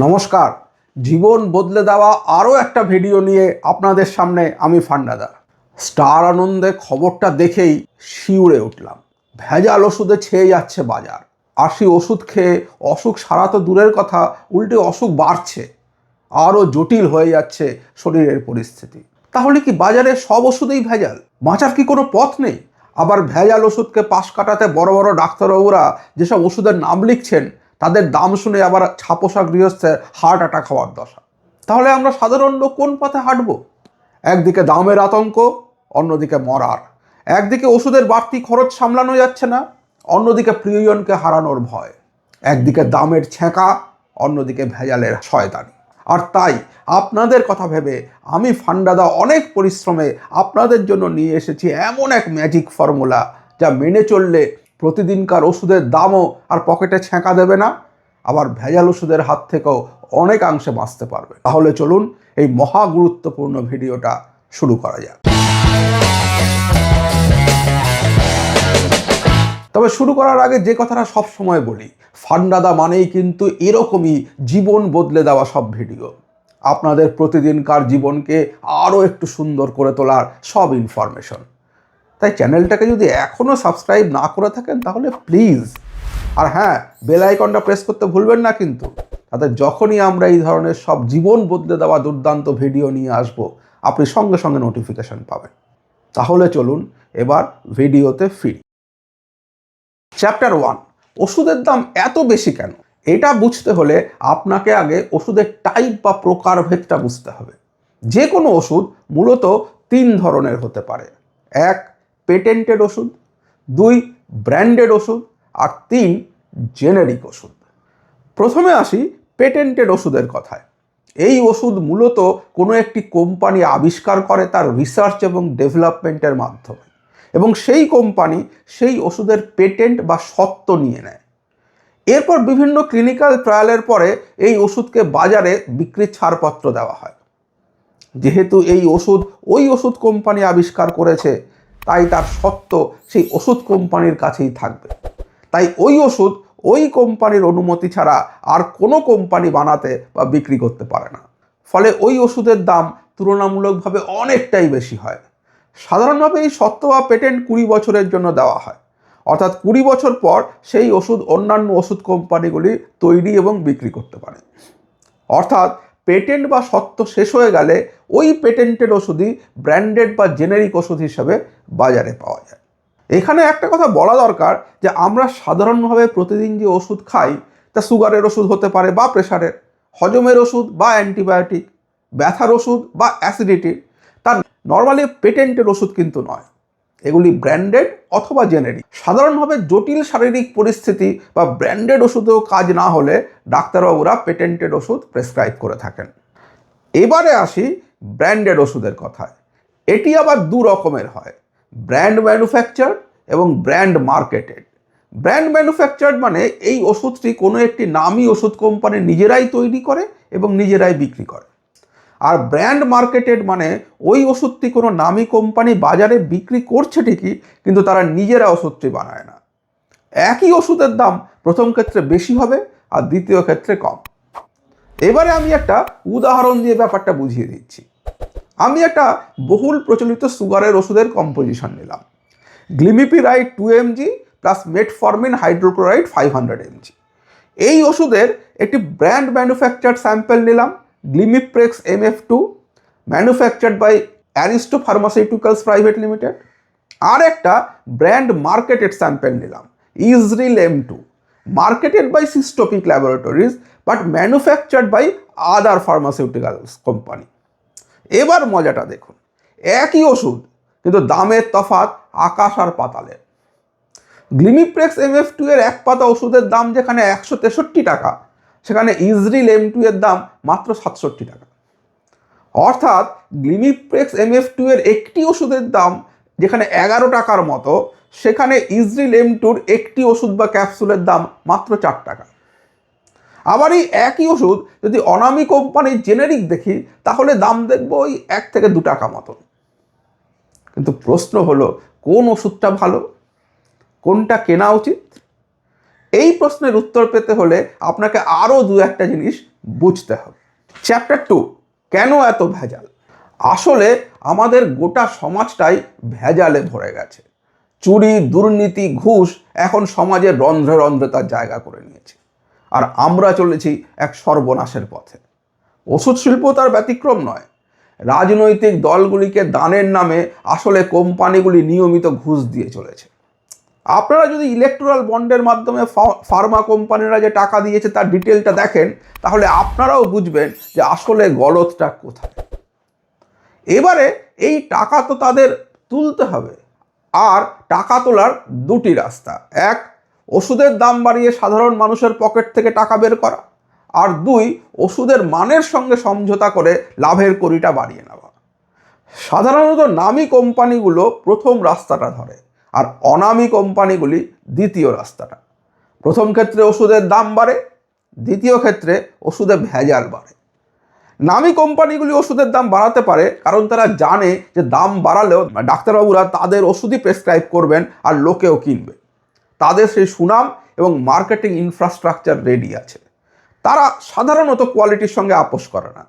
নমস্কার। জীবন বদলে দেওয়া আরও একটা ভিডিও নিয়ে আপনাদের সামনে আমি ফান্ডাদা। স্টার আনন্দে খবরটা দেখেই শিউরে উঠলাম। ভেজাল ওষুধে ছেয়ে যাচ্ছে বাজার। আশি ওষুধ খেয়ে অসুখ সারা তো দূরের কথা, উল্টে অসুখ বাড়ছে, আরও জটিল হয়ে যাচ্ছে শরীরের পরিস্থিতি। তাহলে কি বাজারে সব ওষুধেই ভেজাল? বাঁচার কি কোনো পথ নেই? আবার ভেজাল ওষুধকে পাশ কাটাতে বড় বড় ডাক্তারবাবুরা যেসব ওষুধের নাম লিখছেন, তাদের দাম শুনে আবার ছাপোষা গৃহস্থের হার্ট অ্যাটাক হওয়ার দশা। তাহলে আমরা সাধারণ লোক কোন পথে হাঁটব? একদিকে দামের আতঙ্ক, অন্যদিকে মরার। একদিকে ওষুধের বাড়তি খরচ সামলানো যাচ্ছে না, অন্যদিকে প্রিয়জনকে হারানোর ভয়। একদিকে দামের ছেঁকা, অন্যদিকে ভেজালের শয়তানি। আর তাই আপনাদের কথা ভেবে আমি ফান্ডাদা অনেক পরিশ্রমে আপনাদের জন্য নিয়ে এসেছি এমন এক ম্যাজিক ফর্মুলা, যা মেনে চললে প্রতিদিনকার ওষুধের দামও আর পকেটে ছেঁকা দেবে না, আবার ভেজাল ওষুধের হাত থেকেও অনেকাংশে বাঁচতে পারবে। তাহলে চলুন এই মহা গুরুত্বপূর্ণ ভিডিওটা শুরু করা যাক। তবে শুরু করার আগে যে কথাটা সব সময় বলি, ফান্ডাদা মানেই কিন্তু এরকমই জীবন বদলে দেওয়া সব ভিডিও। আপনাদের প্রতিদিনকার জীবনকে আরও একটু সুন্দর করে তোলার সব ইনফরমেশন। তাই চ্যানেলটাকে যদি এখনও সাবস্ক্রাইব না করে থাকেন তাহলে প্লিজ, আর হ্যাঁ, বেল আইকনটা প্রেস করতে ভুলবেন না কিন্তু, তাতে যখনই আমরা এই ধরনের সব জীবন বদলে দেওয়া দুর্দান্ত ভিডিও নিয়ে আসব, আপনি সঙ্গে সঙ্গে নোটিফিকেশন পাবেন। তাহলে চলুন এবার ভিডিওতে ফিরি। চ্যাপ্টার 1, ওষুধের দাম এত বেশি কেন? এটা বুঝতে হলে আপনাকে আগে ওষুধের টাইপ বা প্রকারভেদটা বুঝতে হবে। যে কোনো ওষুধ মূলত 3 ধরনের হতে পারে। 1, পেটেন্টেড ওষুধ, 2, ব্র্যান্ডেড ওষুধ, আর 3, জেনেরিক ওষুধ। প্রথমে আসি পেটেন্টেড ওষুধের কথায়। এই ওষুধ মূলত কোনো একটি কোম্পানি আবিষ্কার করে তার রিসার্চ এবং ডেভেলপমেন্টের মাধ্যমে, এবং সেই কোম্পানি সেই ওষুধের পেটেন্ট বা স্বত্ব নিয়ে নেয়। এরপর বিভিন্ন ক্লিনিক্যাল ট্রায়ালের পরে এই ওষুধকে বাজারে বিক্রির ছাড়পত্র দেওয়া হয়। যেহেতু এই ওষুধ ওই ওষুধ কোম্পানি আবিষ্কার করেছে, তাই তার স্বত্ব সেই ওষুধ কোম্পানির কাছেই থাকবে। তাই ওই ওষুধ ওই কোম্পানির অনুমতি ছাড়া আর কোনো কোম্পানি বানাতে বা বিক্রি করতে পারে না। ফলে ওই ওষুধের দাম তুলনামূলকভাবে অনেকটাই বেশি হয়। সাধারণভাবে এই স্বত্ব বা পেটেন্ট 20 বছরের জন্য দেওয়া হয়, অর্থাৎ 20 বছর পর সেই ওষুধ অন্যান্য ওষুধ কোম্পানিগুলি তৈরি এবং বিক্রি করতে পারে। অর্থাৎ পেটেন্ট বা স্বত্ব শেষ হয়ে গেলে ওই পেটেন্টেড ওষুধই ব্র্যান্ডেড বা জেনেরিক ওষুধ হিসেবে বাজারে পাওয়া যায়। এখানে একটা কথা বলা দরকার, যে আমরা সাধারণভাবে প্রতিদিন যে ওষুধ খাই তা সুগারের ওষুধ হতে পারে বা প্রেশারের, হজমের ওষুধ বা অ্যান্টিবায়োটিক, ব্যথার ওষুধ বা অ্যাসিডিটির, তার নর্মালি পেটেন্টেড ওষুধ কিন্তু নয়। এগুলি ব্র্যান্ডেড অথবা জেনেরিক। সাধারণভাবে জটিল শারীরিক পরিস্থিতি বা ব্র্যান্ডেড ওষুধেও কাজ না হলে ডাক্তারবাবুরা পেটেন্টেড ওষুধ প্রেসক্রাইব করে থাকেন। এবারে আসি ব্র্যান্ডেড ওষুধের কথায়। এটি আবার 2 রকমের হয়, ব্র্যান্ড ম্যানুফ্যাকচার এবং ব্র্যান্ড মার্কেটেড। ব্র্যান্ড ম্যানুফ্যাকচার মানে এই ওষুধটি কোনো একটি নামী ওষুধ কোম্পানি নিজেরাই তৈরি করে এবং নিজেরাই বিক্রি করে। আর ব্র্যান্ড মার্কেটেড মানে ওই ওষুধটি কোনো নামী কোম্পানি বাজারে বিক্রি করছে ঠিকই, কিন্তু তারা নিজেরা ওষুধটি বানায় না। একই ওষুধের দাম প্রথম ক্ষেত্রে বেশি হবে আর দ্বিতীয় ক্ষেত্রে কম। এবারে আমি একটা উদাহরণ দিয়ে ব্যাপারটা বুঝিয়ে দিচ্ছি। আমি একটা বহুল প্রচলিত সুগারের ওষুধের কম্পোজিশন নিলাম। Glimepiride 2 mg plus metformin hydrochloride 500 mg। এই ওষুধের একটি ব্র্যান্ড ম্যানুফ্যাকচার্ড স্যাম্পল নিলাম, Glimiprex MF2, manufactured by Aristo pharmaceuticals private limited. আর একটা ব্র্যান্ড মার্কেটেড স্যাম্পল নিলাম, ইজরিল M2, marketed by Systopic laboratories but manufactured by other pharmaceuticals company. এবার মজাটা দেখুন, একই ওষুধ কিন্তু দামের তফাৎ আকাশ আর পাতালের। গ্লিমিপ্রেক্স MF2 এর এক পাতা ওষুধের দাম যেখানে 163 টাকা, সেখানে ইজরিল M2 এর দাম মাত্র 67 টাকা। অর্থাৎ গ্লিমিপ্রেক্স MF2 এর একটি ওষুধের দাম যেখানে 11 টাকার মতো, সেখানে ইজরিল M2 একটি ওষুধ বা ক্যাপসুলের দাম মাত্র 4 টাকা। আবার এই একই ওষুধ যদি অনামী কোম্পানির জেনেরিক দেখি, তাহলে দাম দেখবো ওই 1 থেকে 2 টাকা মতো। কিন্তু প্রশ্ন হলো, কোন ওষুধটা ভালো, কোনটা কেনা উচিত? এই প্রশ্নের উত্তর পেতে হলে আপনাকে আরও দু একটা জিনিস বুঝতে হবে। চ্যাপ্টার 2, কেন এত ভেজাল? আসলে আমাদের গোটা সমাজটাই ভেজালে ভরে গেছে। চুরি, দুর্নীতি, ঘুষ এখন সমাজের রন্ধ্রে রন্ধ্রে তার জায়গা করে নিয়েছে, আর আমরা চলেছি এক সর্বনাশের পথে। ওষুধ শিল্প তার ব্যতিক্রম নয়। রাজনৈতিক দলগুলিকে দানের নামে আসলে কোম্পানিগুলি নিয়মিত ঘুষ দিয়ে চলেছে। আপনারা যদি ইলেকট্রাল বন্ডের মাধ্যমে ফার্মা কোম্পানিরা যে টাকা দিয়েছে তার ডিটেলটা দেখেন, তাহলে আপনারাও বুঝবেন যে আসলে গলতটা কোথায়। এবারে এই টাকা তো তাদের তুলতে হবে, আর টাকা তোলার দুটি রাস্তা। এক, ওষুধের দাম বাড়িয়ে সাধারণ মানুষের পকেট থেকে টাকা বের করা, আর দুই, ওষুধের মানের সঙ্গে সমঝোতা করে লাভের কড়িটা বাড়িয়ে নেওয়া। সাধারণত নামী কোম্পানিগুলো প্রথম রাস্তাটা ধরে, আর অনামী কোম্পানিগুলি দ্বিতীয় রাস্তাটা। প্রথম ক্ষেত্রে ওষুধের দাম বাড়ে, দ্বিতীয় ক্ষেত্রে ওষুধে ভেজাল বাড়ে। নামী কোম্পানিগুলি ওষুধের দাম বাড়াতে পারে কারণ তারা জানে যে দাম বাড়ালেও ডাক্তারবাবুরা তাদের ওষুধই প্রেসক্রাইব করবেন আর লোকেও কিনবে। তাদের সেই সুনাম এবং মার্কেটিং ইনফ্রাস্ট্রাকচার রেডি আছে। তারা সাধারণত কোয়ালিটির সঙ্গে আপোষ করে না।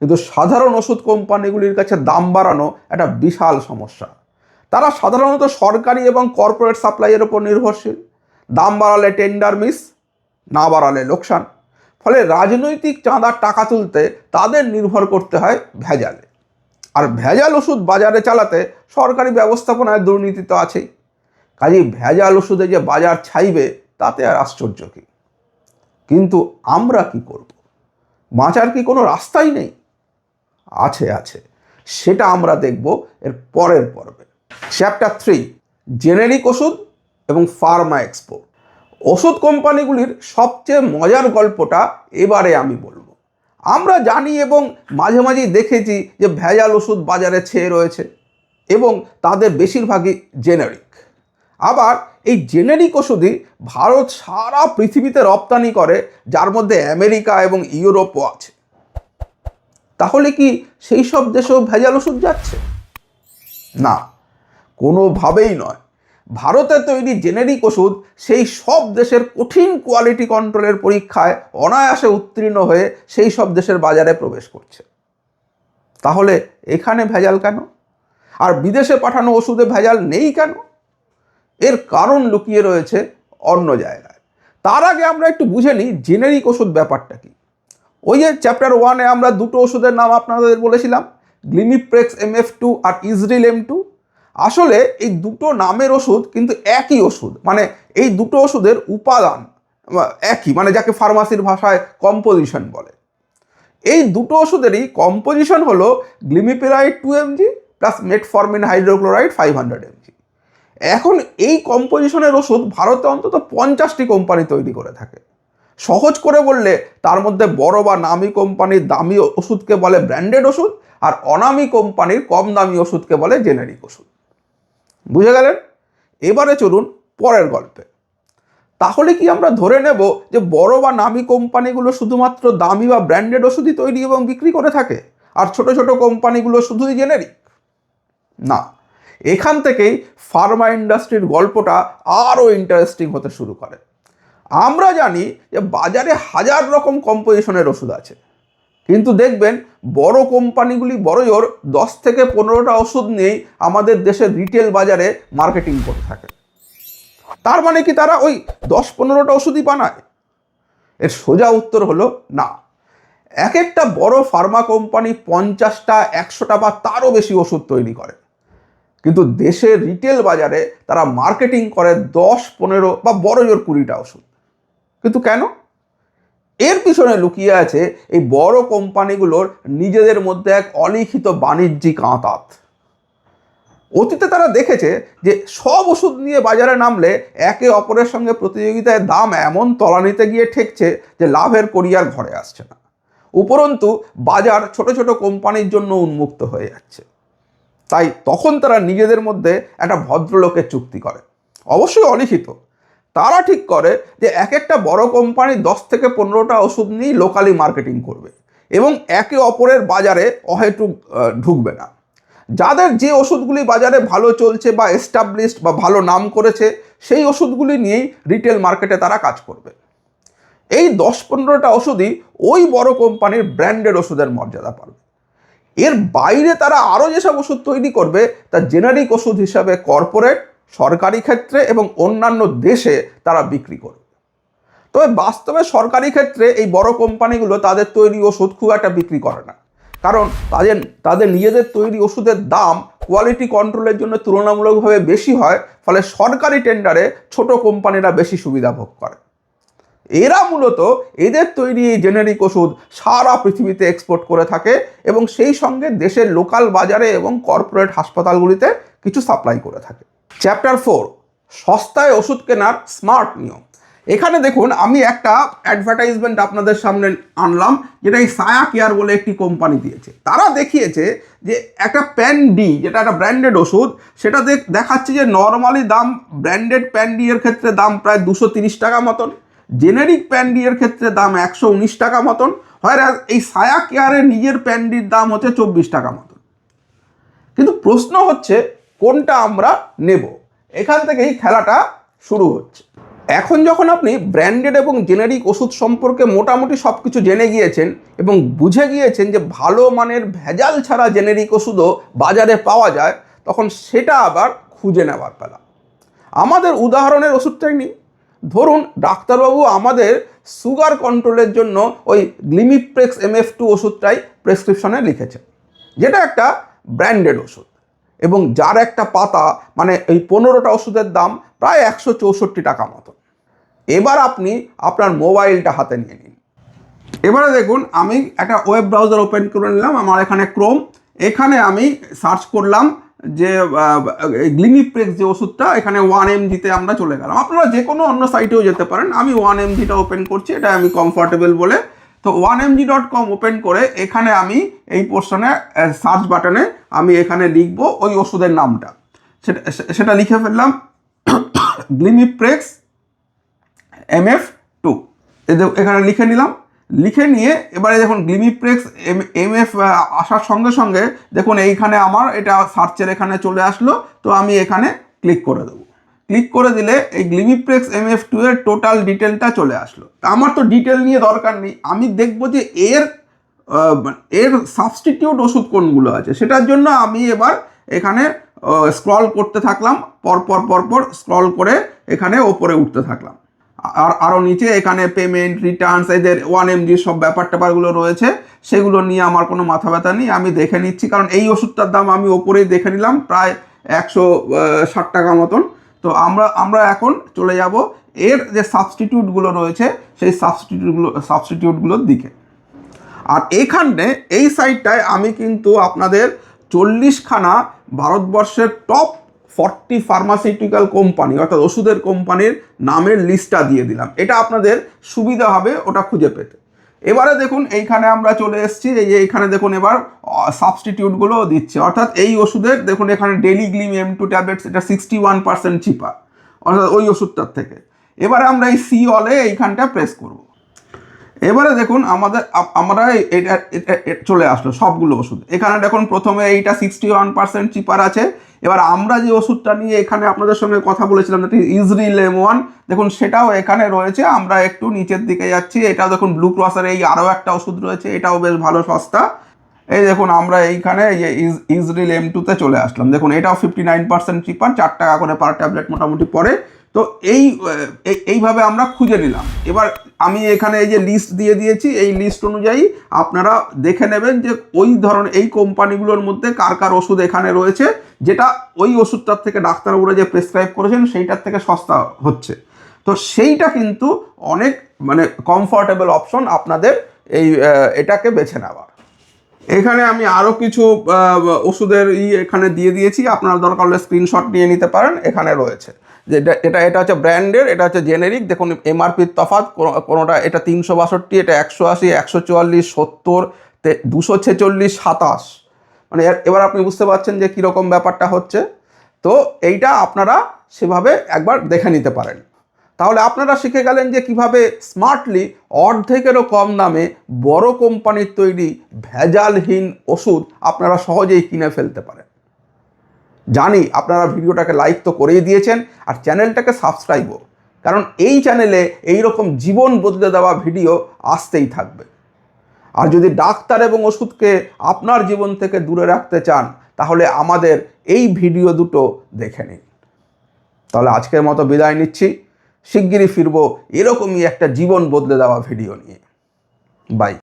কিন্তু সাধারণ ওষুধ কোম্পানিগুলির কাছে দাম বাড়ানো একটা বিশাল সমস্যা। তারা সাধারণত সরকারি এবং কর্পোরেট সাপ্লাইয়ের ওপর নির্ভরশীল। দাম বাড়ালে টেন্ডার মিস, না বাড়ালে লোকসান। ফলে রাজনৈতিক চাঁদার টাকা তুলতে তাদের নির্ভর করতে হয় ভেজালে। আর ভেজাল ওষুধ বাজারে চালাতে সরকারি ব্যবস্থাপনায় দুর্নীতি তো আছেই। কাজেই ভেজাল ওষুধে যে বাজার ছাইবে তাতে আর আশ্চর্য কী। কিন্তু আমরা কি করব? বাঁচার কি কোনো রাস্তাই নেই? আছে, সেটা আমরা দেখব এর পরের পর্বে। চ্যাপ্টার 3, জেনেরিক ওষুধ এবং ফার্মা এক্সপোর্ট। ওষুধ কোম্পানিগুলির সবচেয়ে মজার গল্পটা এবারে আমি বলবো। আমরা জানি এবং মাঝে মাঝেই দেখেছি যে ভেজাল ওষুধ বাজারে ছেয়ে রয়েছে এবং তাদের বেশিরভাগই জেনেরিক। আবার এই জেনেরিক ওষুধই ভারত সারা পৃথিবীতে রপ্তানি করে, যার মধ্যে আমেরিকা এবং ইউরোপও আছে। তাহলে কি সেই সব দেশেও ভেজাল ওষুধ যাচ্ছে? না, কোনোভাবেই নয়। ভারতে তৈরি জেনেরিক ওষুধ সেই সব দেশের কঠিন কোয়ালিটি কন্ট্রোলের পরীক্ষায় অনায়াসে উত্তীর্ণ হয়ে সেই সব দেশের বাজারে প্রবেশ করছে। তাহলে এখানে ভেজাল কেন? আর বিদেশে পাঠানো ওষুধে ভেজাল নেই কেন? এর কারণ লুকিয়ে রয়েছে অন্য জায়গায়। তার আগে আমরা একটু বুঝে নিই জেনেরিক ওষুধ ব্যাপারটা কি। ওই যে চ্যাপ্টার 1-এ আমরা দুটো ওষুধের নাম আপনাদের বলেছিলাম, গ্লিমিপ্রেক্স MF2 আর ইজরিল M2। আসলে এই দুটো নামের ওষুধ কিন্তু একই ওষুধ, মানে এই দুটো ওষুধের উপাদান একই, মানে যাকে ফার্মাসির ভাষায় কম্পোজিশন বলে। এই দুটো ওষুধেরই কম্পোজিশন হলো glimepiride 2 mg plus metformin hydrochloride 500 mg। এখন এই কম্পোজিশনের ওষুধ ভারতে অন্তত 50টি কোম্পানি তৈরি করে থাকে। সহজ করে বললে তার মধ্যে বড় বা নামী কোম্পানির দামি ওষুধকে বলে ব্র্যান্ডেড ওষুধ, আর অনামী কোম্পানির কম দামি ওষুধকে বলে জেনেরিক ওষুধ। বুঝে গেলেন? এবারে চলুন পরের গল্পে। তাহলে কি আমরা ধরে নেব যে বড় বা নামী কোম্পানিগুলো শুধুমাত্র দামি বা ব্র্যান্ডেড ওষুধই তৈরি এবং বিক্রি করে থাকে, আর ছোট ছোট কোম্পানিগুলো শুধুই জেনেরিক? না, এখান থেকেই ফার্মা ইন্ডাস্ট্রির গল্পটা আরও ইন্টারেস্টিং হতে শুরু করে। আমরা জানি যে বাজারে হাজার রকম কম্পোজিশনের ওষুধ আছে, কিন্তু দেখবেন বড় কোম্পানিগুলি বড়জোর 10 থেকে 15টা ওষুধ নিয়েই আমাদের দেশের রিটেল বাজারে মার্কেটিং করে থাকে। তার মানে কি তারা ওই 10-15টা ওষুধই বানায়? এর সোজা উত্তর হলো না। এক একটা বড় ফার্মা কোম্পানি 50টা, 100টা বা তারও বেশি ওষুধ তৈরি করে, কিন্তু দেশের রিটেল বাজারে তারা মার্কেটিং করে 10-15 বা বড়জোর 20টা ওষুধ। কিন্তু কেন? এর পিছনে লুকিয়ে আছে এই বড় কোম্পানিগুলোর নিজেদের মধ্যে এক অলিখিত বাণিজ্যিক আঁতাত। অতীতে তারা দেখেছে যে সব ওষুধ নিয়ে বাজারে নামলে একে অপরের সঙ্গে প্রতিযোগিতায় দাম এমন তলানিতে গিয়ে ঠেকছে যে লাভের কড়ি আর ঘরে আসছে না। উপরন্তু বাজার ছোট ছোট কোম্পানির জন্য উন্মুক্ত হয়ে যাচ্ছে। তাই তখন তারা নিজেদের মধ্যে একটা ভদ্রলোকের চুক্তি করে, অবশ্যই অলিখিত। তারা ঠিক করে যে এক একটা বড় কোম্পানি 10 থেকে 15টা ওষুধ নিয়ে লোকালি মার্কেটিং করবে এবং একে অপরের বাজারে অহেতুক ঢুকবে না। যাদের যে ওষুধগুলি বাজারে ভালো চলছে বা এস্টাবলিশড বা ভালো নাম করেছে সেই ওষুধগুলি নিয়েই রিটেল মার্কেটে তারা কাজ করবে। এই 10-15টা ওষুধই ওই বড় কোম্পানির ব্র্যান্ডেড ওষুধের মর্যাদা পাবে। এর বাইরে তারা আরও যেসব ওষুধ তৈরি করবে তা জেনারিক ওষুধ হিসাবে কর্পোরেট, সরকারি ক্ষেত্রে এবং অন্যান্য দেশে তারা বিক্রি করবে। তবে বাস্তবে সরকারি ক্ষেত্রে এই বড় কোম্পানিগুলো তাদের তৈরি ওষুধ খুব একটা বিক্রি করে না, কারণ তাদের নিজেদের তৈরি ওষুধের দাম কোয়ালিটি কন্ট্রোলের জন্য তুলনামূলকভাবে বেশি হয়, ফলে সরকারি টেন্ডারে ছোট কোম্পানিরা বেশি সুবিধা ভোগ করে। এরা মূলত এদের তৈরি এই জেনেরিক ওষুধ সারা পৃথিবীতে এক্সপোর্ট করে থাকে এবং সেই সঙ্গে দেশের লোকাল বাজারে এবং কর্পোরেট হাসপাতালগুলিতে কিছু সাপ্লাই করে থাকে। চ্যাপ্টার 4, সস্তায় ওষুধ কেনার স্মার্ট নিয়ম। এখানে দেখুন আমি একটা অ্যাডভার্টাইজমেন্ট আপনাদের সামনে আনলাম, যেটা এই সায়া কেয়ার বলে একটি কোম্পানি দিয়েছে। তারা দেখিয়েছে যে একটা প্যান ডি, যেটা একটা ব্র্যান্ডেড ওষুধ, সেটা দেখাচ্ছে যে নর্মালি দাম ব্র্যান্ডেড প্যান ডি এর ক্ষেত্রে দাম প্রায় 230 টাকা মতন, জেনেরিক প্যান ডি এর ক্ষেত্রে দাম 119 টাকা মতন, হয় এই সায়া কেয়ারের নিজের প্যান ডির দাম হচ্ছে 24 টাকা মতন। কিন্তু প্রশ্ন হচ্ছে কোনটা আমরা নেব? এখান থেকেই খেলাটা শুরু হচ্ছে। এখন যখন আপনি ব্র্যান্ডেড এবং জেনেরিক ওষুধ সম্পর্কে মোটামুটি সব কিছু জেনে গিয়েছেন এবং বুঝে গিয়েছেন যে ভালো মানের ভেজাল ছাড়া জেনেরিক ওষুধও বাজারে পাওয়া যায়, তখন সেটা আবার খুঁজে নেওয়ার পালা। আমাদের উদাহরণের ওষুধটাই নিই। ধরুন ডাক্তারবাবু আমাদের সুগার কন্ট্রোলের জন্য ওই গ্লিমিপ্রেক্স MF2 ওষুধটাই প্রেসক্রিপশনে লিখেছে, যেটা একটা ব্র্যান্ডেড ওষুধ এবং যার একটা পাতা মানে এই 15টা ওষুধের দাম প্রায় 164 টাকা মতো। এবার আপনি আপনার মোবাইলটা হাতে নিয়ে নিন। এবারে দেখুন আমি একটা ওয়েব ব্রাউজার ওপেন করে নিলাম, আমার এখানে ক্রোম। এখানে আমি সার্চ করলাম যে গ্লিমিপ্রেক্স যে ওষুধটা, এখানে 1mg-তে আমরা চলে গেলাম। আপনারা যে কোনো অন্য সাইটেও যেতে পারেন, আমি 1mg-টা ওপেন করছি, এটা আমি কমফর্টেবল বলে। তো 1mg.com ওপেন করে এখানে আমি এই পোর্শনে সার্চ বাটনে আমি এখানে লিখবো ওই ওষুধের নামটা, সেটা লিখে ফেললাম গ্লিমিপ্রেক্স MF2, এখানে লিখে নিলাম। লিখে নিয়ে এবারে দেখুন গ্লিমিপ্রেক্স MF আসার সঙ্গে সঙ্গে দেখুন এইখানে আমার এটা সার্চের এখানে চলে আসলো। তো আমি এখানে ক্লিক করে দেবো। ক্লিক করে দিলে এই গ্লিমিপ্রেক্স MF2 এর টোটাল ডিটেলটা চলে আসলো। আমার তো ডিটেল নিয়ে দরকার নেই, আমি দেখবো যে এর সাবস্টিটিউট ওষুধ কোনগুলো আছে। সেটার জন্য আমি এবার এখানে স্ক্রল করতে থাকলাম, পরপর স্ক্রল করে এখানে ওপরে উঠতে থাকলাম। আর আরও নিচে এখানে পেমেন্ট, রিটার্নস, এদের 1mg সব ব্যাপারগুলো রয়েছে, সেগুলো নিয়ে আমার কোনো মাথা ব্যথা নেই, আমি দেখে নিচ্ছি। কারণ এই ওষুধটার দাম আমি ওপরেই দেখে নিলাম প্রায় 160 টাকা মতন। তো আমরা এখন চলে যাব এর যে সাবস্টিটিউটগুলো রয়েছে সেই সাবস্টিটিউটগুলোর দিকে। আর এখানে এই সাইটটায় আমি কিন্তু আপনাদের 40খানা ভারতবর্ষের টপ 40 ফার্মাসিউটিক্যাল কোম্পানি অর্থাৎ ওষুধের কোম্পানির নামের লিস্টটা দিয়ে দিলাম। এটা আপনাদের সুবিধা হবে ওটা খুঁজে পেতে। এবারে দেখুন এইখানে আমরা চলে এসেছি, এই যে এইখানে দেখুন এবার সাবস্টিটিউটগুলো দিচ্ছে, অর্থাৎ এই ওষুধের দেখুন এখানে ডেলি গ্লিম M2 ট্যাবলেটস, এটা 61% চিপার অর্থাৎ ওই ওষুধটার থেকে। এবারে আমরা এই সি অলে এইখানটা প্রেস করব। এবারে দেখুন আমরা এটা চলে আসলো সবগুলো ওষুধ। এখানে দেখুন প্রথমে এইটা 61% চিপার আছে। এবার আমরা যে ওষুধটা নিয়ে এখানে আপনাদের সঙ্গে কথা বলেছিলাম, যেটা ইজরিল M1, দেখুন সেটাও এখানে রয়েছে। আমরা একটু নিচের দিকে যাচ্ছি, এটাও দেখুন ব্লু ক্রসের এই আরও একটা ওষুধ রয়েছে, এটাও বেশ ভালো সস্তা। এই দেখুন আমরা এইখানে এই যে ইজরিল M2-তে চলে আসলাম, দেখুন এটাও 59% চিপার, 4 টাকা করে পার ট্যাবলেট মোটামুটি পড়ে। তো এইভাবে আমরা খুঁজে নিলাম। এবার আমি এখানে এই যে লিস্ট দিয়ে দিয়েছি, এই লিস্ট অনুযায়ী আপনারা দেখে নেবেন যে ওই ধরনের এই কোম্পানিগুলোর মধ্যে কার কার ওষুধ এখানে রয়েছে, যেটা ওই ওষুধটার থেকে ডাক্তারবাবুরা যে প্রেসক্রাইব করেছেন সেইটার থেকে সস্তা হচ্ছে। তো সেইটা কিন্তু অনেক মানে কমফর্টেবল অপশন আপনাদের এটাকে বেছে নেওয়ার। এখানে আমি আরও কিছু ওষুধের এখানে দিয়ে দিয়েছি, আপনারা দরকার হলে স্ক্রিনশট নিয়ে নিতে পারেন, এখানে রয়েছে। যে এটা হচ্ছে ব্র্যান্ডের, এটা হচ্ছে জেনেরিক। দেখুন এমআরপির তফাৎ, কোনোটা এটা 362, এটা 180, 144, 70, 246, 27। মানে এবার আপনি বুঝতে পারছেন যে কীরকম ব্যাপারটা হচ্ছে। তো এইটা আপনারা সেভাবে একবার দেখে নিতে পারেন। তাহলে আপনারা শিখে গেলেন যে কিভাবে স্মার্টলি অর্ধেকেরও কম দামে বড় কোম্পানির তৈরি ভেজালহীন ওষুধ আপনারা সহজেই কিনে ফেলতে পারেন। জানি আপনারা ভিডিওটাকে লাইক তো করেই দিয়েছেন আর চ্যানেলটাকে সাবস্ক্রাইবও, কারণ এই চ্যানেলে এই রকম জীবন বদলে দেওয়া ভিডিও আসতেই থাকবে। আর যদি ডাক্তার এবং ওষুধকে আপনার জীবন থেকে দূরে রাখতে চান তাহলে আমাদের এই ভিডিও দুটো দেখে নিন। তাহলে আজকের মতো বিদায় নিচ্ছি, শিগগিরই ফিরবো এরকমই একটা জীবন বদলে দেওয়া ভিডিও নিয়ে। বাই।